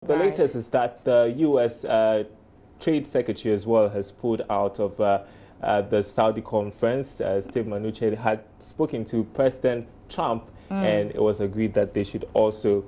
The latest is that the U.S. Trade Secretary as well has pulled out of the Saudi conference. Steve Mnuchin had spoken to President Trump, and it was agreed that they should also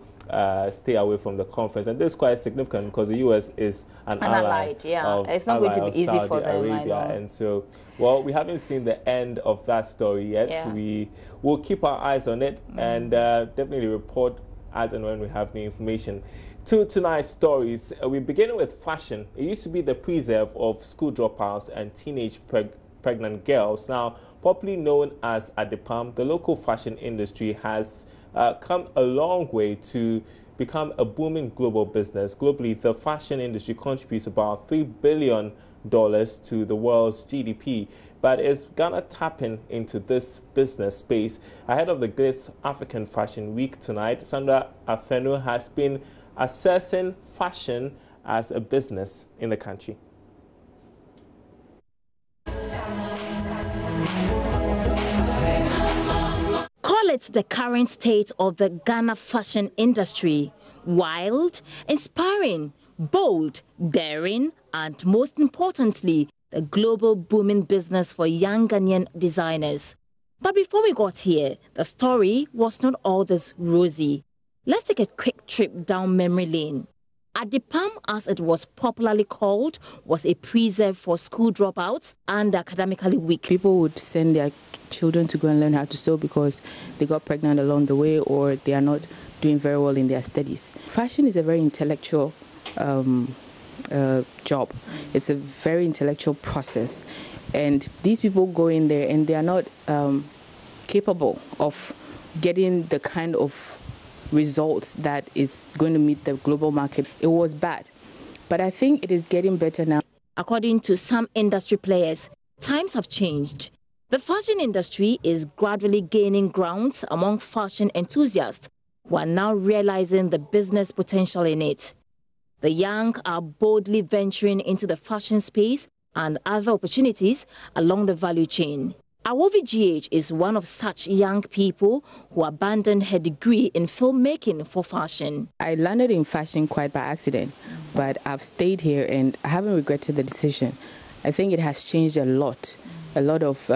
stay away from the conference. And this is quite significant because the U.S. is an ally. Yeah, it's not going to be easy Saudi for them. Arabia. And so, well, we haven't seen the end of that story yet. Yeah. We will keep our eyes on it and definitely report as and when we have new information. To tonight's stories, we begin with fashion. It used to be the preserve of school dropouts and teenage pregnant girls. Now, popularly known as Adipam, the local fashion industry has come a long way to become a booming global business. Globally, the fashion industry contributes about $3 billion to the world's GDP. But is Ghana tapping into this business space? Ahead of the Glitz African Fashion Week tonight, Sandra Afenu has been assessing fashion as a business in the country. Call it the current state of the Ghana fashion industry: wild, inspiring, bold, daring, and most importantly, the global booming business for young Ghanaian designers. But before we got here, the story was not all this rosy. Let's take a quick trip down memory lane. Adipam, as it was popularly called, was a preserve for school dropouts and academically weak. People would send their children to go and learn how to sew because they got pregnant along the way or they are not doing very well in their studies. Fashion is a very intellectual job. It's a very intellectual process. And these people go in there and they are not capable of getting the kind of results that is going to meet the global market. It was bad, but I think it is getting better now. According to some industry players, times have changed. The fashion industry is gradually gaining grounds among fashion enthusiasts who are now realizing the business potential in it. The young are boldly venturing into the fashion space and other opportunities along the value chain. Awovi GH is one of such young people who abandoned her degree in filmmaking for fashion. I landed in fashion quite by accident, but I've stayed here and I haven't regretted the decision. I think it has changed a lot. A lot of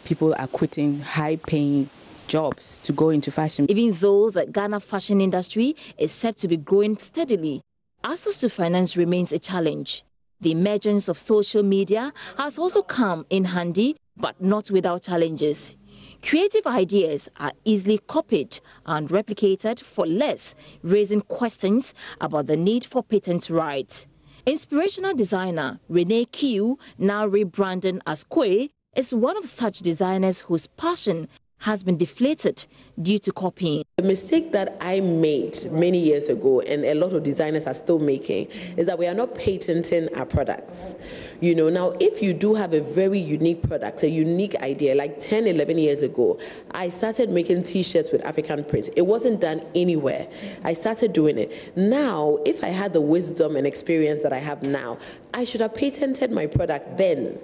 people are quitting high-paying jobs to go into fashion. Even though the Ghana fashion industry is said to be growing steadily, access to finance remains a challenge. The emergence of social media has also come in handy, but not without challenges. Creative ideas are easily copied and replicated for less, raising questions about the need for patent rights. Inspirational designer Renee Q, now rebranded as Kwe, is one of such designers whose passion has been deflated due to copying. The mistake that I made many years ago, and a lot of designers are still making, is that we are not patenting our products. You know, now if you do have a very unique product, a unique idea, like 10, 11 years ago, I started making t-shirts with African print. It wasn't done anywhere. I started doing it. Now, if I had the wisdom and experience that I have now, I should have patented my product then.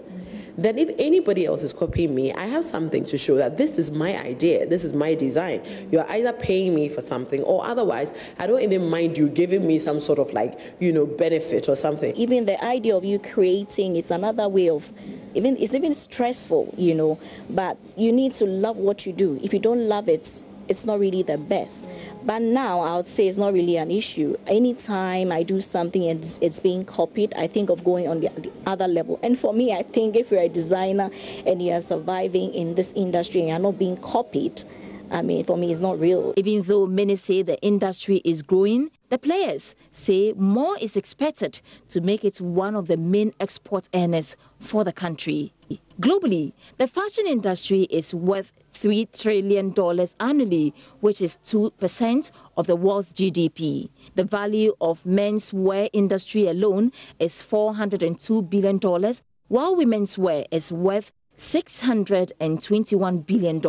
Then if anybody else is copying me, I have something to show that this is my idea, this is my design. You're either paying me for something or otherwise, I don't even mind you giving me some sort of benefit or something. Even the idea of you creating, it's another way of, it's even stressful, but you need to love what you do. If you don't love it, it's not really the best. But now I would say it's not really an issue. Anytime I do something and it's being copied, I think of going on the other level. And for me, I think if you're a designer and you're surviving in this industry and you're not being copied, for me, it's not real. Even though many say the industry is growing, the players say more is expected to make it one of the main export earners for the country. Globally, the fashion industry is worth $3 trillion annually, which is 2% of the world's GDP. The value of men's wear industry alone is $402 billion, while women's wear is worth $621 billion.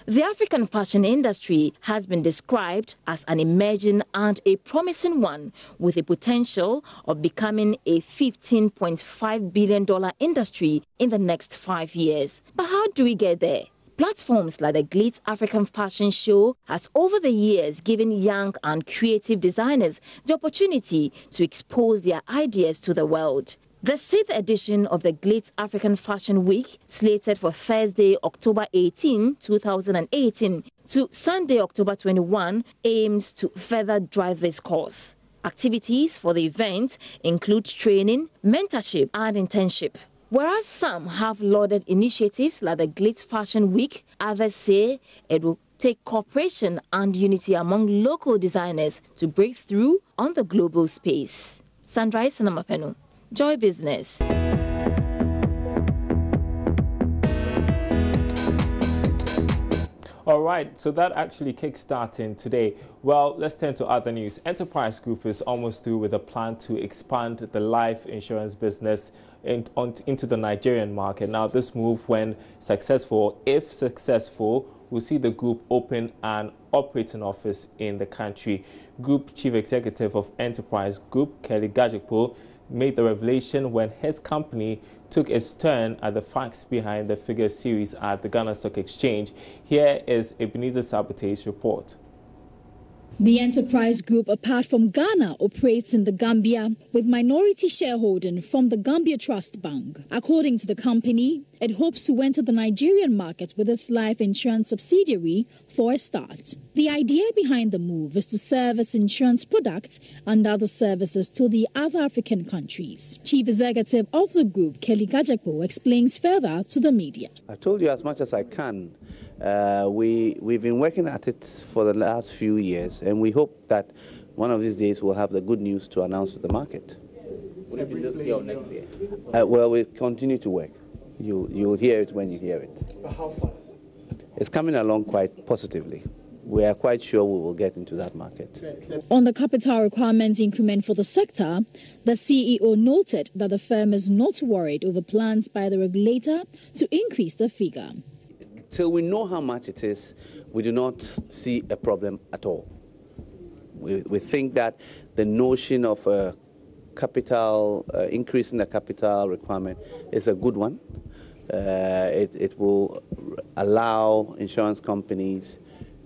The African fashion industry has been described as an emerging and a promising one with a potential of becoming a $15.5 billion industry in the next 5 years. But how do we get there? Platforms like the Glitz African Fashion Show has over the years given young and creative designers the opportunity to expose their ideas to the world. The 6th edition of the Glitz African Fashion Week, slated for Thursday, October 18, 2018 to Sunday, October 21, aims to further drive this course. Activities for the event include training, mentorship and internship. Whereas some have lauded initiatives like the Glitz Fashion Week, others say it will take cooperation and unity among local designers to break through on the global space. Sandra Isanamapenu, Joy Business. All right, so that actually kickstarting today. Well, let's turn to other news. Enterprise Group is almost through with a plan to expand the life insurance business into the Nigerian market. Now, this move, when successful, if successful, will see the group open an operating office in the country. Group Chief Executive of Enterprise Group, Kelly Gajikpo, made the revelation when his company took its turn at the facts behind the figure series at the Ghana Stock Exchange. Here is Ebenezer Sabote's report. The Enterprise Group, apart from Ghana, operates in the Gambia with minority shareholding from the Gambia Trust Bank. According to the company, it hopes to enter the Nigerian market with its life insurance subsidiary for a start. The idea behind the move is to serve its insurance products and other services to the other African countries. Chief Executive of the group, Kelly Gajikpo, explains further to the media. I told you as much as I can. We've been working at it for the last few years, and we hope that one of these days we'll have the good news to announce to the market. Will it be this year or next year? Well, we continue to work. You'll hear it when you hear it. How far? It's coming along quite positively. We are quite sure we will get into that market. On the capital requirement increment for the sector, the CEO noted that the firm is not worried over plans by the regulator to increase the figure. Till we know how much it is, we do not see a problem at all. We think that the notion of increasing the capital requirement is a good one. It will allow insurance companies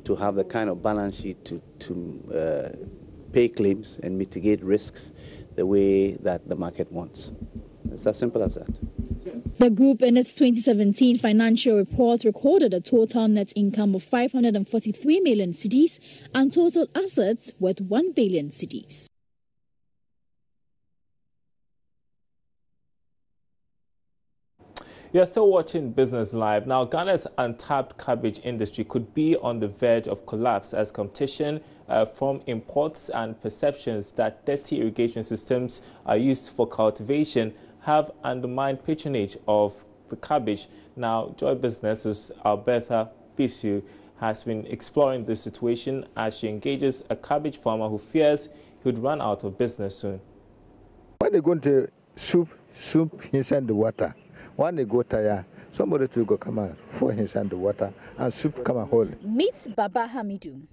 to have the kind of balance sheet to pay claims and mitigate risks the way that the market wants. It's as simple as that. The group, in its 2017 financial report, recorded a total net income of 543 million cedis and total assets worth 1 billion cedis. You're still watching Business Live. Now, Ghana's untapped cabbage industry could be on the verge of collapse as competition from imports and perceptions that dirty irrigation systems are used for cultivation have undermined patronage of the cabbage. Now, Joy Business's Alberta Bisu has been exploring this situation as she engages a cabbage farmer who fears he would run out of business soon. When they go to soup inside the water, when they go tire, somebody to go come and pour inside the water and soup come and hold. Meet Baba Hamidou,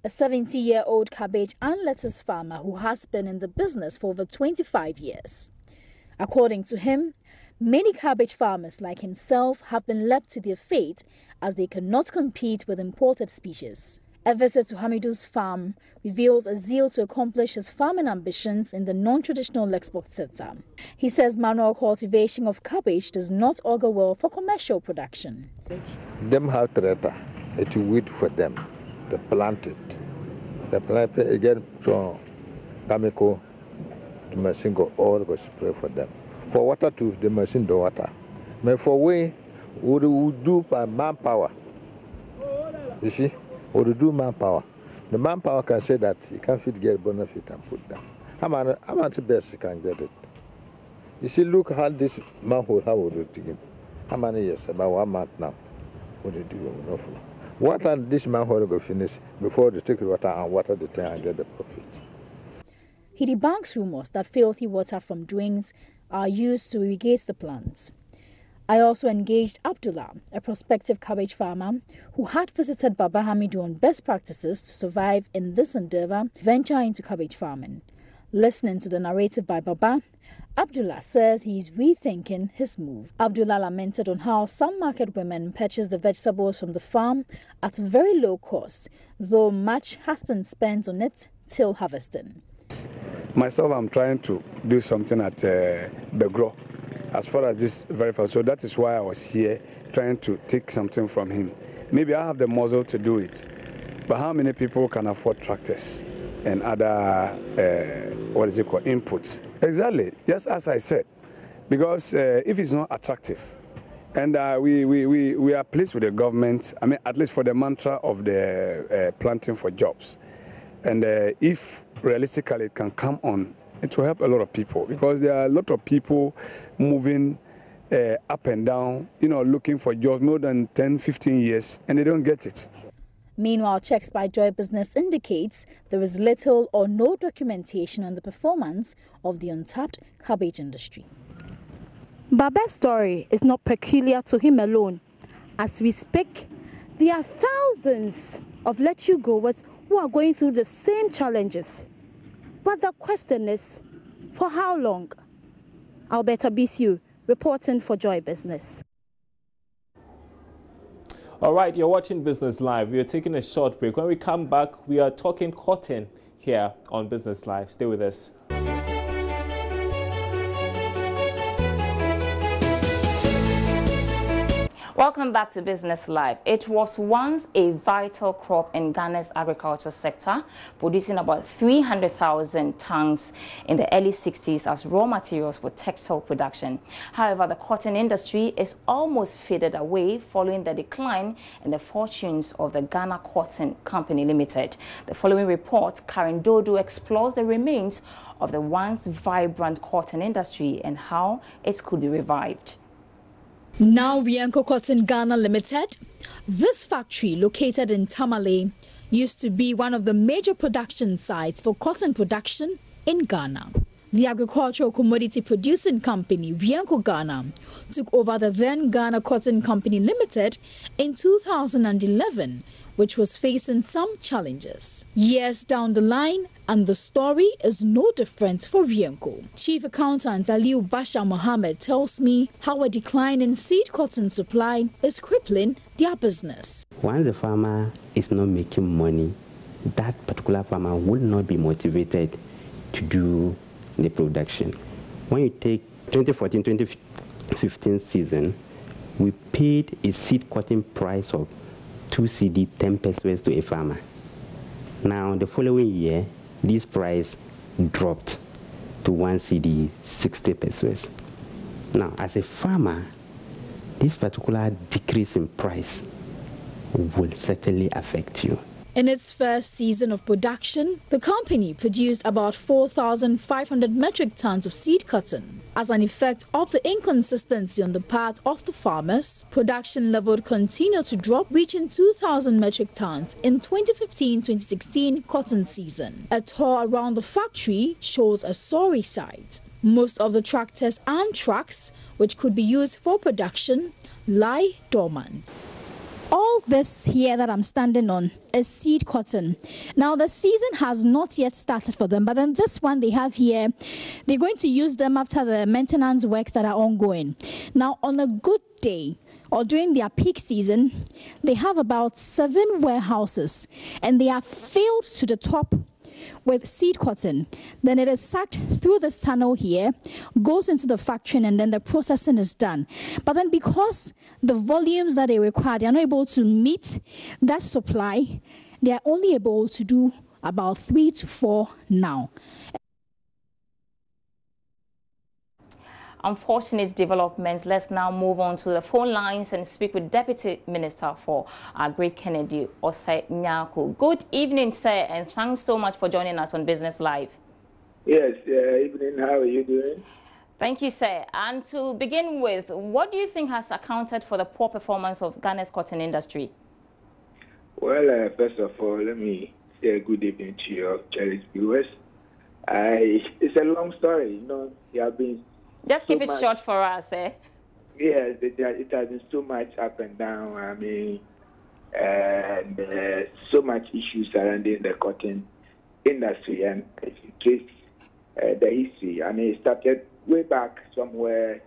a 70-year-old cabbage and lettuce farmer who has been in the business for over 25 years. According to him, many cabbage farmers like himself have been left to their fate as they cannot compete with imported species. A visit to Hamidou's farm reveals a zeal to accomplish his farming ambitions in the non-traditional export sector. He says manual cultivation of cabbage does not augur well for commercial production. Them have tractor, it's weed for them. They plant it. They plant it again from chemical. The machine go all go spray for them. For water too, the machine do water. But for we would do by manpower. You see, we would do manpower. The manpower can say that you can't fit get benefit and put down. How much best you can get it? You see, look how this manhole how would it begin? How many years? About 1 month now. What did you do? What and this manhole go finish before they take the water and water the tank and get the profit. He debunks rumors that filthy water from drains are used to irrigate the plants. I also engaged Abdullah, a prospective cabbage farmer who had visited Baba Hamidou on best practices to survive in this endeavor, venture into cabbage farming. Listening to the narrative by Baba, Abdullah says he's rethinking his move. Abdullah lamented on how some market women purchase the vegetables from the farm at very low cost, though much has been spent on it till harvesting. Myself, I'm trying to do something at Begro as far as this very far. So that is why I was here trying to take something from him. Maybe I have the muscle to do it, but how many people can afford tractors and other, inputs? Exactly, just as I said, because if it's not attractive, and we are pleased with the government, I mean, at least for the mantra of the planting for jobs. And if realistically it can come on, it will help a lot of people, because there are a lot of people moving up and down, looking for jobs more than 10, 15 years, and they don't get it. Meanwhile, checks by Joy Business indicates there is little or no documentation on the performance of the untapped cabbage industry. Baba's story is not peculiar to him alone. As we speak, there are thousands of let-you-goers who are going through the same challenges. But the question is, for how long? Alberta Bisiu, reporting for Joy Business. All right, you're watching Business Live. We are taking a short break. When we come back, we are talking cotton here on Business Live. Stay with us. Welcome back to Business Live. It was once a vital crop in Ghana's agriculture sector, producing about 300,000 tons in the early 60s as raw materials for textile production. However, the cotton industry is almost faded away following the decline in the fortunes of the Ghana Cotton Company Limited. The following report, Karen Dodo, explores the remains of the once vibrant cotton industry and how it could be revived. Now Wienco Cotton Ghana Limited. This factory, located in Tamale, used to be one of the major production sites for cotton production in Ghana. The agricultural commodity producing company, Wienco Ghana, took over the then Ghana Cotton Company Limited in 2011, which was facing some challenges. Years down the line, and the story is no different for Wienco. Chief Accountant Aliu Basha Mohammed tells me how a decline in seed cotton supply is crippling their business. Once the farmer is not making money, that particular farmer will not be motivated to do the production. When you take 2014-2015 season, we paid a seed cotton price of 2 CD 10 pesos to a farmer. Now the following year, this price dropped to 1 CD 60 pesos. Now as a farmer, this particular decrease in price will certainly affect you. In its first season of production, the company produced about 4,500 metric tons of seed cotton. As an effect of the inconsistency on the part of the farmers, production level continued to drop, reaching 2,000 metric tons in 2015-2016 cotton season. A tour around the factory shows a sorry sight. Most of the tractors and trucks, which could be used for production, lie dormant. All this here that I'm standing on is seed cotton. Now the season has not yet started for them, but then this one they have here, they're going to use them after the maintenance works that are ongoing. Now on a good day, or during their peak season, they have about 7 warehouses and they are filled to the top with seed cotton. Then it is sucked through this tunnel here, goes into the factory, and then the processing is done. But then because the volumes that they require, they are not able to meet that supply, they are only able to do about 3 to 4 now. Unfortunate developments. Let's now move on to the phone lines and speak with Deputy Minister for Agri Kennedy Osei Nyako. Good evening, sir, and thanks so much for joining us on Business Live. Yes, evening. How are you doing? Thank you, sir. And to begin with, what do you think has accounted for the poor performance of Ghana's cotton industry? Well, first of all, let me say good evening to your cherished viewers. It's a long story, you have been. Just keep it short for us, eh? Yes, it has been so much up and down. I mean, and so much issues surrounding the cotton industry. And if you trace the history. And it started way back somewhere in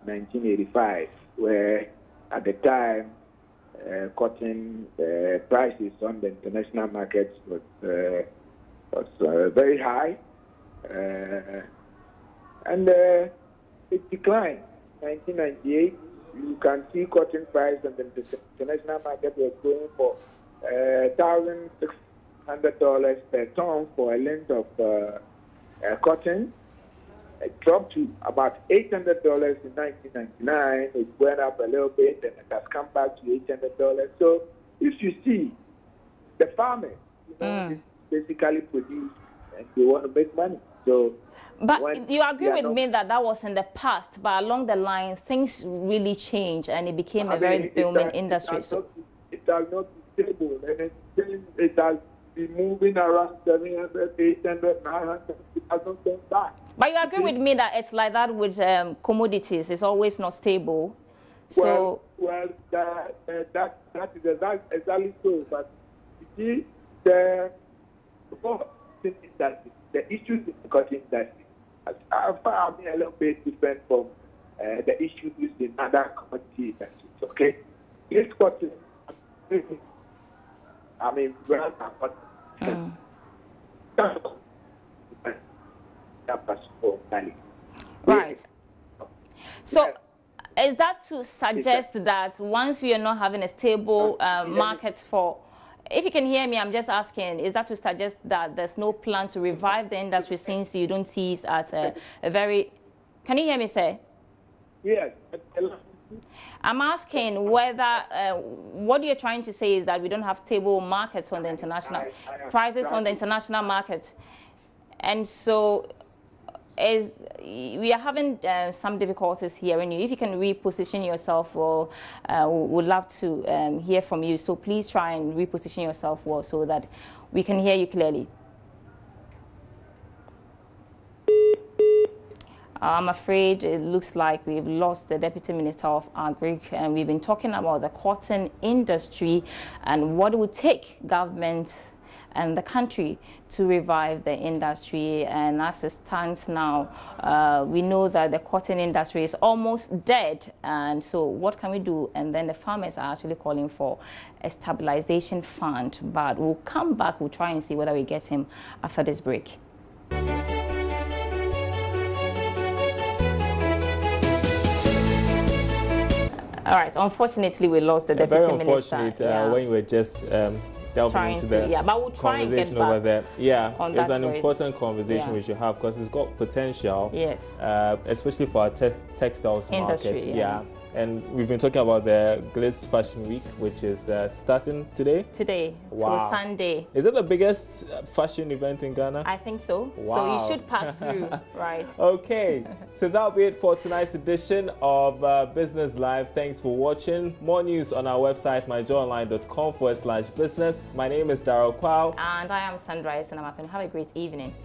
1985, where at the time, cotton prices on the international markets was very high, and it declined. 1998, you can see cotton price on the international market was going for $1,600 per ton for a length of cotton. It dropped to about $800 in 1999. It went up a little bit, and it has come back to $800. So if you see, the farmers, basically produce and they want to make money. So, but you agree with me that that was in the past, but along the line, things really changed, and it became a very booming industry. It has not been stable, and it has been moving around 700, 800, 900. It has not been back. But you agree with me that it's like that with commodities. It's always not stable. So that is exactly so. But you see, the issues in the cotton industry are a little bit different from the issues in other commodity industries. Okay, this cotton, I mean, brands are cotton. Right. So is that to suggest that once we are not having a stable market for, if you can hear me, I'm just asking, is that to suggest that there's no plan to revive the industry since you don't see it at a very, can you hear me, sir? Yes. I'm asking whether what you're trying to say is that we don't have stable markets on the international, prices on the international market. And so we are having some difficulties hearing you. If you can reposition yourself, well, would love to hear from you. So please try and reposition yourself well so that we can hear you clearly. I'm afraid it looks like we've lost the Deputy Minister of Agric, and we've been talking about the cotton industry and what it would take government and the country to revive the industry. And as it stands now, we know that the cotton industry is almost dead, and so what can we do? And then the farmers are actually calling for a stabilization fund, but we'll come back, we'll try and see whether we get him after this break. All right, unfortunately we lost the Deputy Minister. Very unfortunate when you were just delving into the but we'll try and get back over there. Yeah, it's an very important conversation we should have because it's got potential. Yes. Especially for our textiles industry, market. Yeah. And we've been talking about the Glitz Fashion Week, which is starting today. Today, wow. So Sunday. Is it the biggest fashion event in Ghana? I think so. Wow. So you should pass through, right? Okay, so that'll be it for tonight's edition of Business Live. Thanks for watching. More news on our website, myjoyonline.com/business. My name is Darryl Kwao. And I am Sandra Esenamapen. Have a great evening.